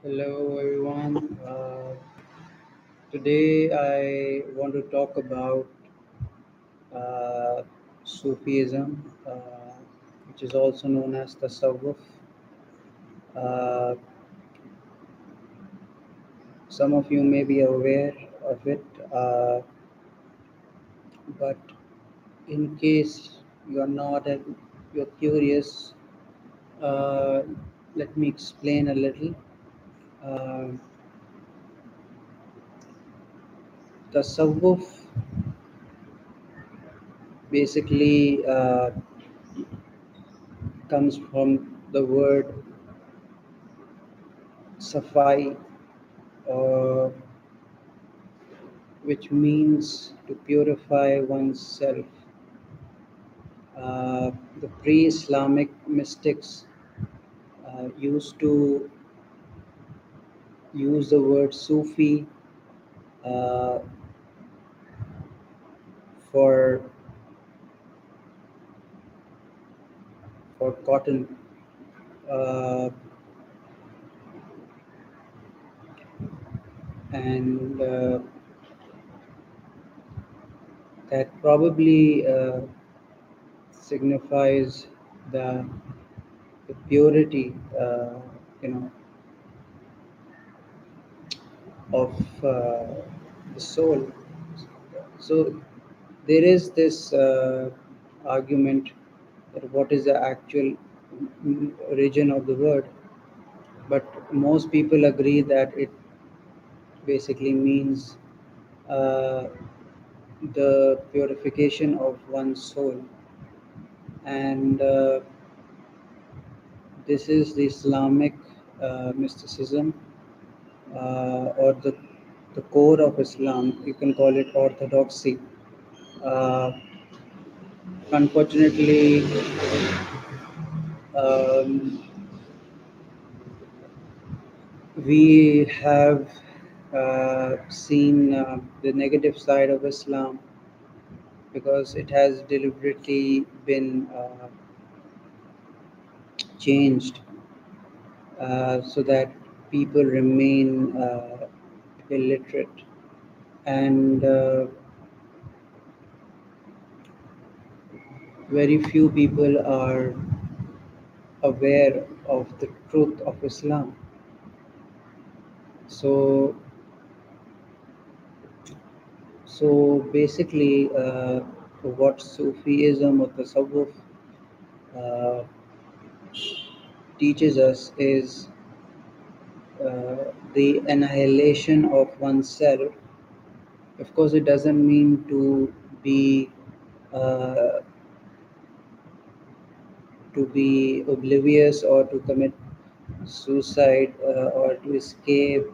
Hello, everyone. Today, I want to talk about uh, Sufism, which is also known as tassawuf. Uh, some of you may be aware of it, but in case you're not and you're curious, uh, let me explain a little. Uh, Tasawwuf basically comes from the word safai, uh, which means to purify oneself. Uh, the pre Islamic mystics used to use the word Sufi uh, for, for cotton. Uh, and that probably signifies the, the purity, you know, of the soul. So there is this argument that what is the actual origin of the word, but most people agree that it basically means uh, the purification of one's soul, and this is the Islamic mysticism, or the core of Islam. You can call it orthodoxy. Uh, Unfortunately, um, we have seen the negative side of Islam because it has deliberately been changed so that people remain illiterate, and very few people are aware of the truth of Islam. So, so basically, what Sufism or Tasawwuf uh, teaches us is the annihilation of oneself. Of course, it doesn't mean to be uh, oblivious or to commit suicide or to escape,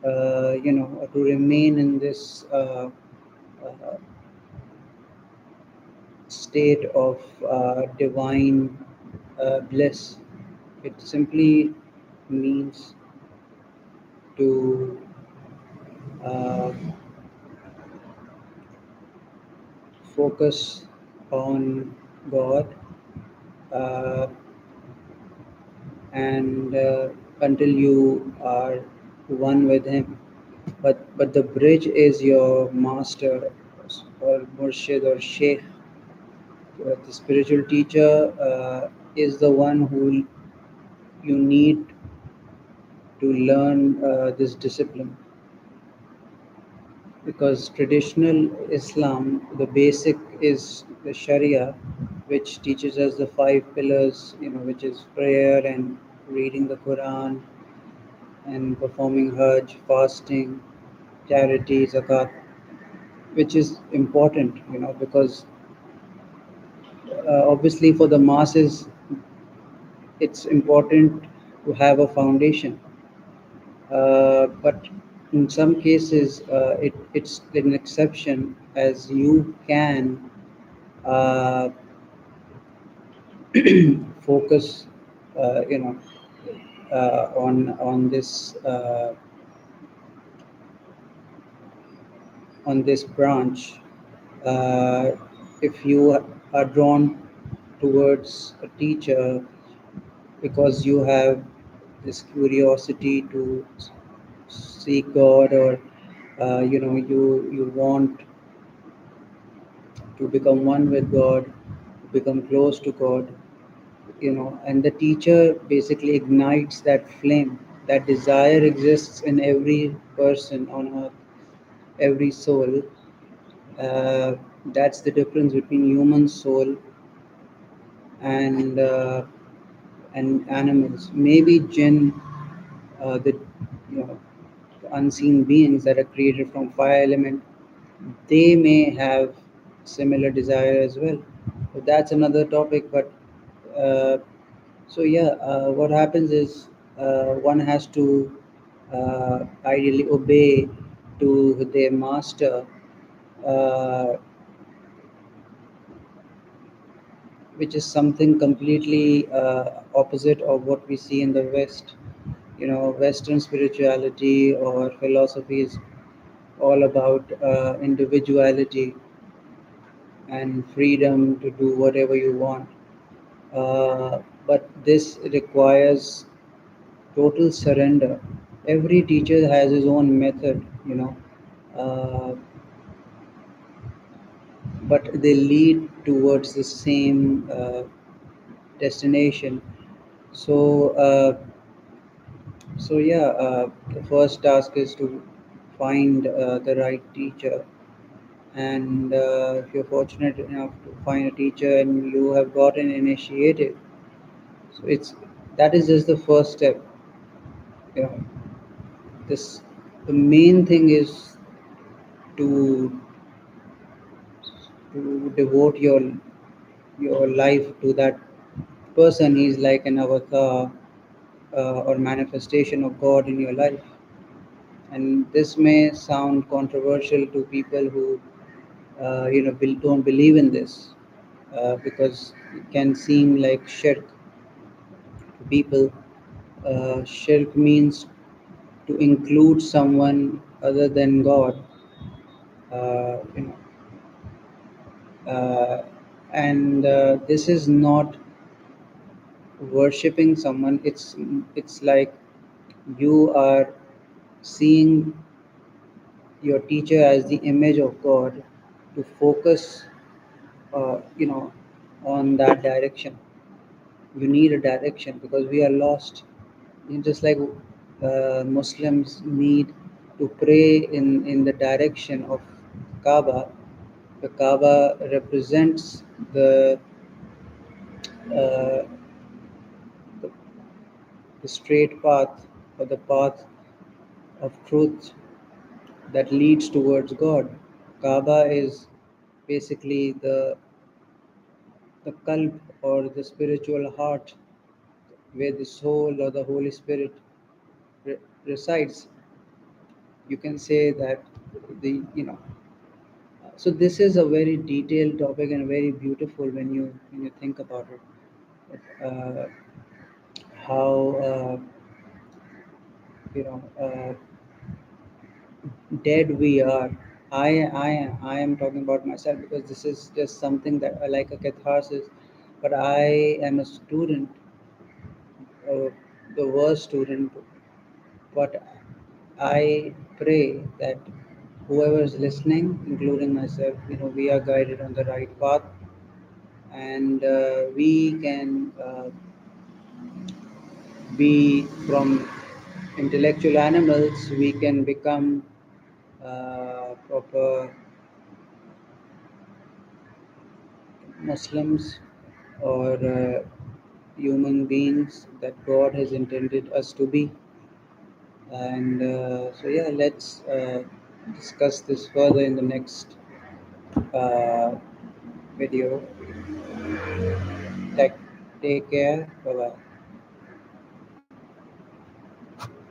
or to remain in this uh, state of divine bliss. It simply means to uh, focus on God, uh, and until you are one with Him. But the bridge is your master or murshid or sheikh. The spiritual teacher is the one who you need to learn this discipline, because traditional Islam, the basic is the Sharia, which teaches us the five pillars, which is prayer and reading the Quran and performing Hajj, fasting, charity, zakat, which is important, because obviously for the masses, it's important to have a foundation. But in some cases, it's an exception, as you can uh, focus, uh, you know, on this branch. Uh, if you are drawn towards a teacher because you have this curiosity to seek God, or you want to become one with God, become close to God, and the teacher basically ignites that flame. That desire exists in every person on earth, every soul. Uh, that's the difference between human soul and animals. Maybe jinn, the unseen beings that are created from fire element, they may have similar desire as well. So that's another topic. But uh, so yeah, what happens is one has to ideally obey to their master, uh, which is something completely opposite of what we see in the West. Western spirituality or philosophy is all about individuality and freedom to do whatever you want. But this requires total surrender. Every teacher has his own method, uh, but they lead towards the same destination. So, yeah, the first task is to find the right teacher. And if you're fortunate enough to find a teacher and you have gotten initiated, so it's that is just the first step. You know, this the main thing is to devote your life to that person. He's like an avatar or manifestation of God in your life. And this may sound controversial to people who don't believe in this, because it can seem like shirk to people. Shirk means to include someone other than God, you know, and this is not worshipping someone. It's like you are seeing your teacher as the image of God, to focus, on that direction. You need a direction because we are lost. Just like Muslims need to pray in the direction of Kaaba. The Kaaba represents uh, the, the straight path, or the path of truth that leads towards God. Kaaba is basically the qalb, or the spiritual heart, where the soul or the Holy Spirit re- resides. You can say that the you know. So this is a very detailed topic and very beautiful when you think about it. How you know dead we are. I am talking about myself because this is just something that I like, a catharsis. But I am a student, the worst student. But I pray that whoever is listening, including myself, we are guided on the right path, and we can be from intellectual animals. We can become proper Muslims, or human beings that God has intended us to be. And so, yeah, let's discuss this further in the next uh, video. Take care. Bye bye.